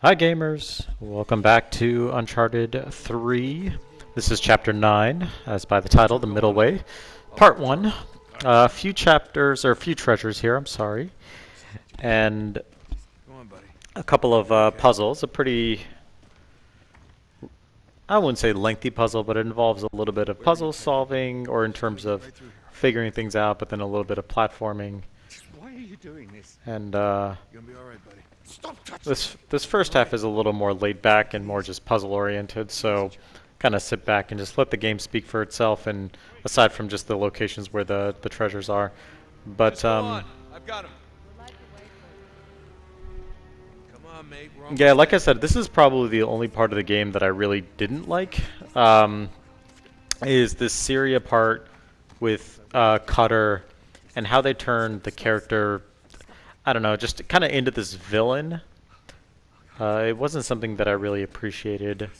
Hi gamers, welcome back to Uncharted 3. This is Chapter 9, as by the title, the middle way. Part 1. A few chapters, or a few treasures here, I'm sorry. And a couple of puzzles. A pretty, I wouldn't say lengthy puzzle, but it involves a little bit of puzzle solving, or in terms of figuring things out, but then a little bit of platforming. Why are you doing this? And You're gonna be all right, buddy. Stop touching. this first half is a little more laid back and more just puzzle oriented, so kind of sit back and just let the game speak for itself, and aside from just the locations where the treasures are. But I've got him. Come on, mate. yeah, like I said, this is probably the only part of the game that I really didn't like. Is this Syria part with Cutter and how they turned the character, I don't know, just kind of into this villain. It wasn't something that I really appreciated,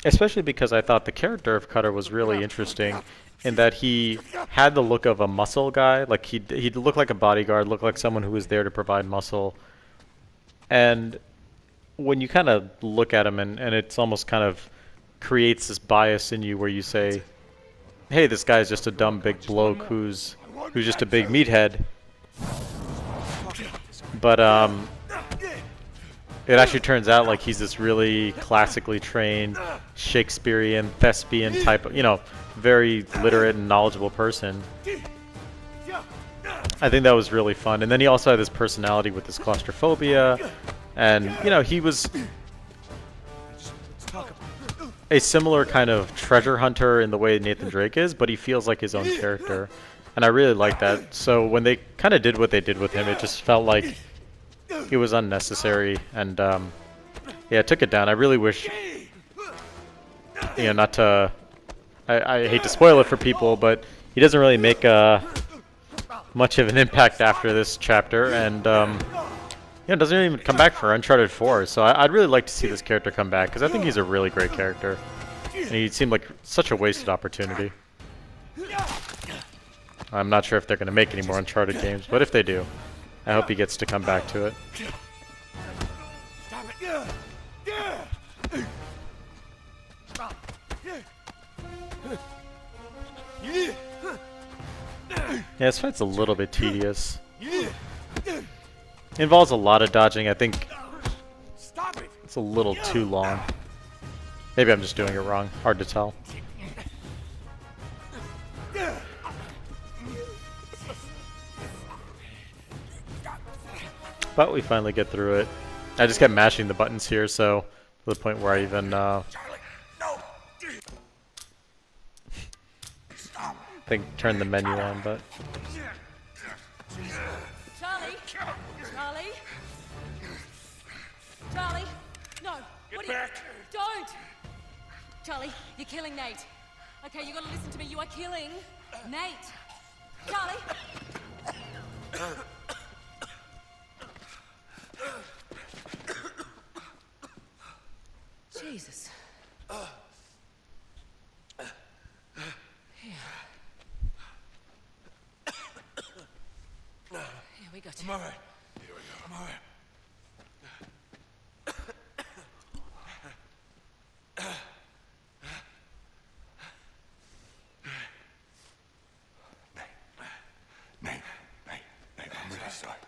especially because I thought the character of Cutter was really interesting in that he had the look of a muscle guy. Like he'd look like a bodyguard, look like someone who was there to provide muscle. And when you kind of look at him, and it's almost kind of creates this bias in you where you say, hey, this guy's just a dumb big bloke who's just a big meathead. But it actually turns out like he's this really classically trained Shakespearean thespian type of, very literate and knowledgeable person. I think that was really fun. And then he also had this personality with this claustrophobia, and he was a similar kind of treasure hunter in the way Nathan Drake is, but he feels like his own character. And I really like that. So when they kind of did what they did with him, it just felt like it was unnecessary, and yeah, it took it down. I really wish, not to, I hate to spoil it for people, but he doesn't really make much of an impact after this chapter, and doesn't even come back for Uncharted 4. So I'd really like to see this character come back, because I think he's a really great character, and he seemed like such a wasted opportunity. I'm not sure if they're going to make any more Uncharted games, but if they do, I hope he gets to come back to it. Stop it. Yeah, this fight's a little bit tedious. It involves a lot of dodging. I think it's a little too long. Maybe I'm just doing it wrong. Hard to tell. But we finally get through it. I just kept mashing the buttons here, so to the point where I even I think turn the menu on, but Charlie, no. Get back! Don't! Charlie, you're killing Nate. Okay, you gotta listen to me. You are killing Nate. Charlie. Jesus. Here we go. I'm all right. Here we go. I'm all right. Nate, I'm really sorry.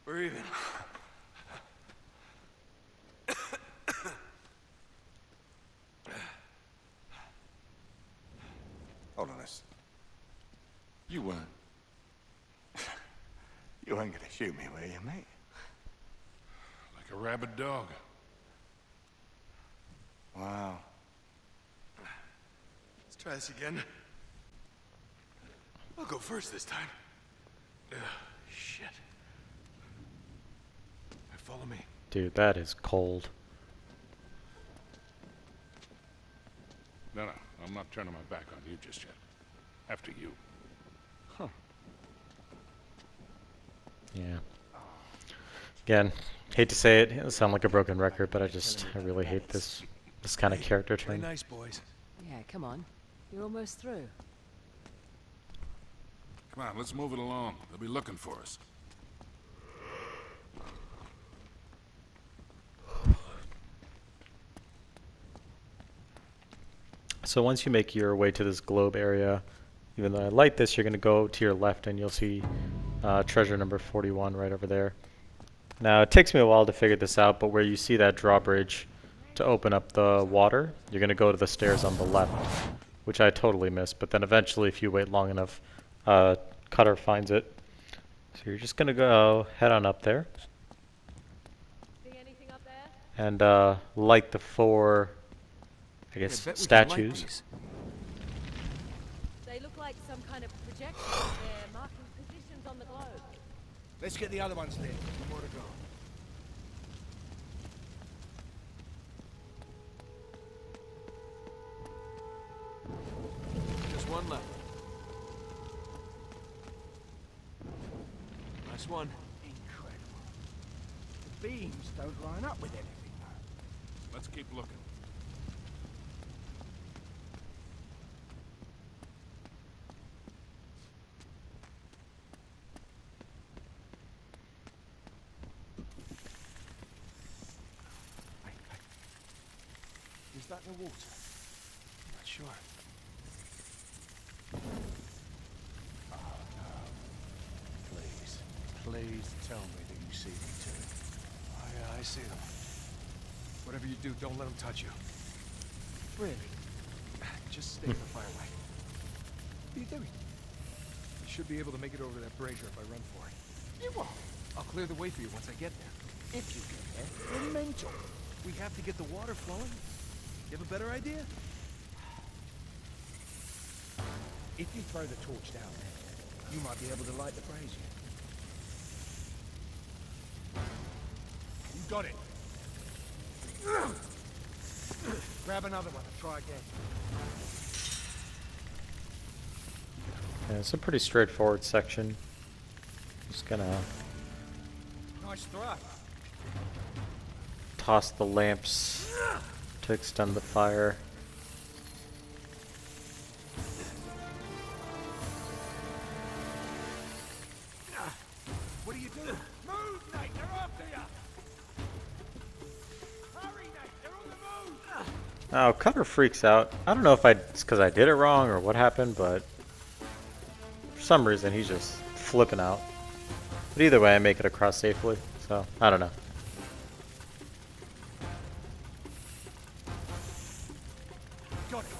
We're even. Hold on this. You weren't gonna shoot me, were you, mate? Like a rabid dog. Wow. Let's try this again. I'll go first this time. Shit. Follow me. dude, that is cold. No, I'm not turning my back on you just yet. After you. Huh. Yeah. Again, hate to say it, it'll sound like a broken record, but I really hate this kind of character Play turn. nice, boys. Yeah, come on. You're almost through. Come on, let's move it along. They'll be looking for us. So once you make your way to this globe area, even though I light this, you're going to go to your left and you'll see treasure number 41 right over there. Now it takes me a while to figure this out, but where you see that drawbridge to open up the water, you're going to go to the stairs on the left, which I totally missed. But then eventually, if you wait long enough, Cutter finds it. So you're just going to go head on up there. See anything up there? And light the 4, I guess, statues. They look like some kind of projectors. They're marking positions on the globe. Let's get the other ones lit. One more to go. Just one left. Nice one. Incredible. The beams don't line up with anything, though. Let's keep looking. Is that the water? Not sure. Oh, no. Please. Please tell me that you see me too. Oh, yeah, I see them. Whatever you do, don't let them touch you. Really? Just stay in the firelight. What are you doing? You should be able to make it over that brazier if I run for it. You what? I'll clear the way for you once I get there. If you get there, you're mental. We have to get the water flowing. You have a better idea? If you throw the torch down there, you might be able to light the brazier. You got it. Grab another one and try again. Yeah, it's a pretty straightforward section. Just gonna Nice throw. toss the lamps to extend the fire. What are you doing? Move, Nate! They're after you! Hurry, Nate! They're on the move! Oh, Cutter freaks out. I don't know if it's because I did it wrong or what happened, but for some reason he's just flipping out. But either way, I make it across safely, so I don't know. Got it.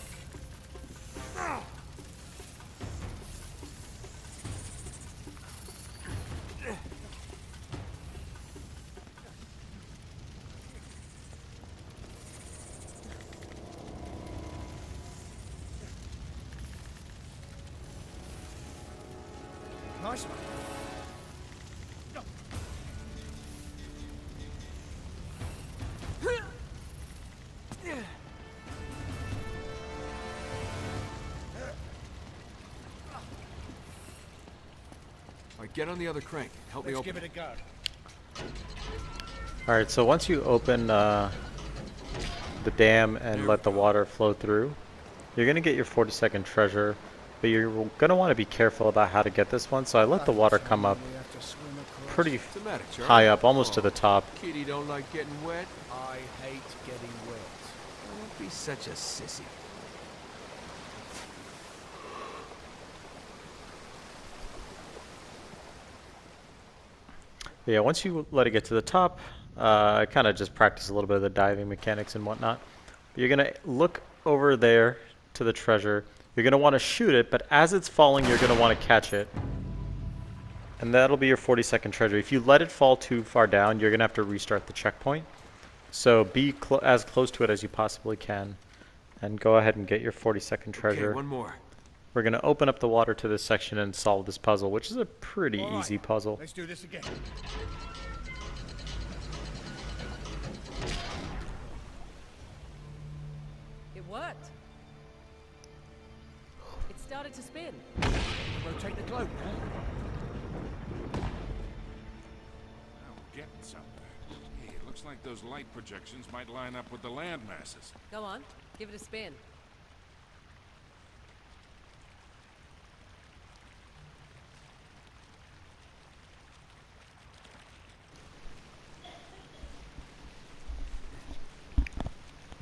Nice one. All right, get on the other crank. Help me Let's open give it a go. Alright, so once you open the dam and let the water flow through, you're going to get your 40-second treasure, but you're going to want to be careful about how to get this one, so I let the water come up We have to swim across. pretty What's the matter, Charlie? high up, almost to the Oh, top. Kitty don't like getting wet. I hate getting wet. Don't be such a sissy. But yeah, once you let it get to the top, I kind of just practice a little bit of the diving mechanics and whatnot. But you're going to look over there to the treasure. You're going to want to shoot it, but as it's falling, you're going to want to catch it. And that'll be your 40-second treasure. If you let it fall too far down, you're going to have to restart the checkpoint. So be as close to it as you possibly can. And go ahead and get your 40-second treasure. Okay, one more. We're going to open up the water to this section and solve this puzzle, which is a pretty All right, easy puzzle. Let's do this again. It worked. It started to spin. Rotate the globe now. Now we're getting somewhere. Hey, it looks like those light projections might line up with the land masses. Go on, give it a spin.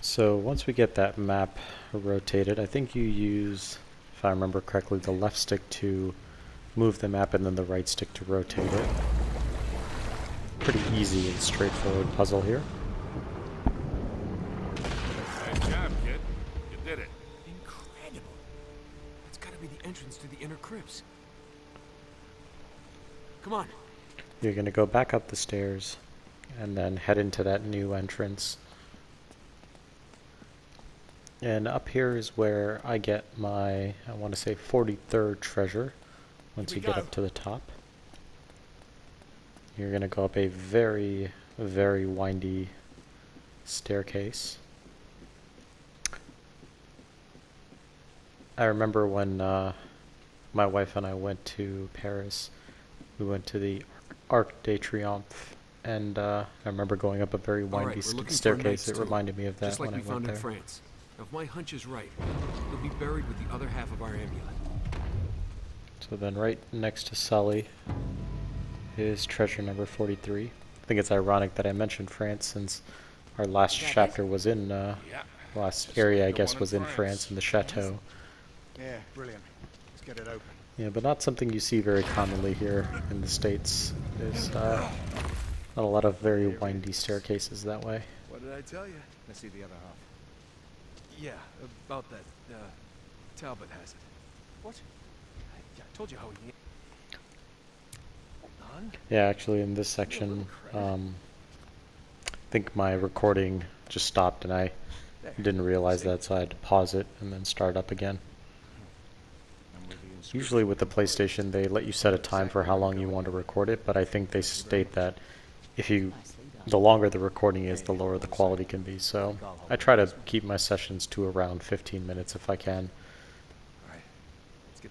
So once we get that map rotated, I think you use, if I remember correctly, the left stick to move the map and then the right stick to rotate it. Pretty easy and straightforward puzzle here. Nice job, kid. You did it. Incredible. That's gotta be the entrance to the inner crypts. Come on. You're going to go back up the stairs and then head into that new entrance. And up here is where I get my, I want to say 43rd treasure once you get up to the top. You're going to go up a very, very windy staircase. I remember when my wife and I went to Paris, we went to the Arc de Triomphe, and I remember going up a very windy staircase. It reminded me of that just like when we I went found there. in France. Now, if my hunch is right, he'll be buried with the other half of our amulet. So then right next to Sully is treasure number 43. I think it's ironic that I mentioned France since our last chapter was in, last area I guess was in France, in the chateau. Yeah, brilliant. Let's get it open. Yeah, but not something you see very commonly here in the States. There's not a lot of very windy staircases that way. What did I tell you? Let's see the other half. Yeah, about that. Talbot has it. What? I told you how he... None? Yeah, actually in this section, I think my recording just stopped and I didn't realize that, so I had to pause it and then start up again. Usually with the PlayStation, they let you set a time for how long you want to record it, but I think they state that the longer the recording is, the lower the quality can be. So I try to keep my sessions to around 15 minutes if I can.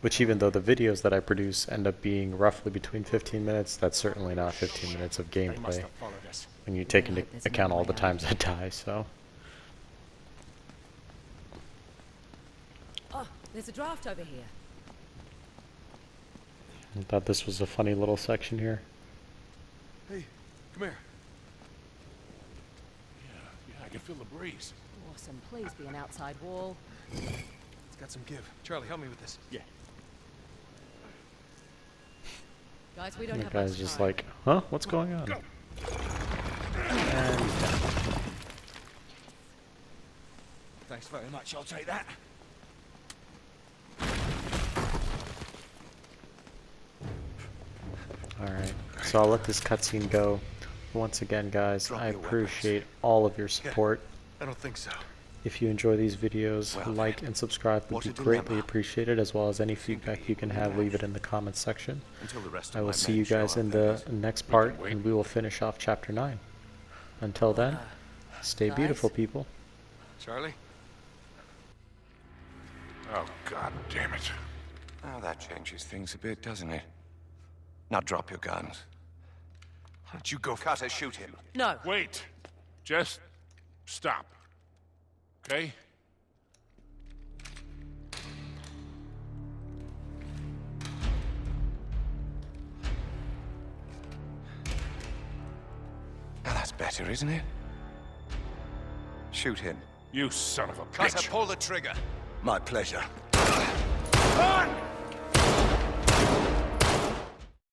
Which, even though the videos that I produce end up being roughly between 15 minutes, that's certainly not 15 minutes of gameplay when you take into account all the times I die, so. Oh, there's a draft over here. I thought this was a funny little section here. Hey, come here. Yeah, I can feel the breeze. Awesome, please be an outside wall. It's got some give. Charlie, help me with this. Yeah. Guys, we don't The have guy's much just time. like, huh? What's going on? Go. And he's down. Thanks very much. I'll take that. Alright, so I'll let this cutscene go. Once again, guys, I appreciate all of your support. I don't think so. If you enjoy these videos, Well, like and subscribe would what be a dilemma. greatly appreciated, as well as any feedback you can have, leave it in the comments section. Until the rest of I will my see men you show guys up, in that the is. next part, wait. and we will finish off Chapter 9. Until then, stay guys? beautiful, people. Charlie? Oh, God damn it. Oh, that changes things a bit, doesn't it? Now drop your guns. Why don't you go... Cutter, shoot him. No. Wait. Just stop. Okay? Now that's better, isn't it? Shoot him. You son of a Cutter, bitch. pull the trigger. My pleasure. Run!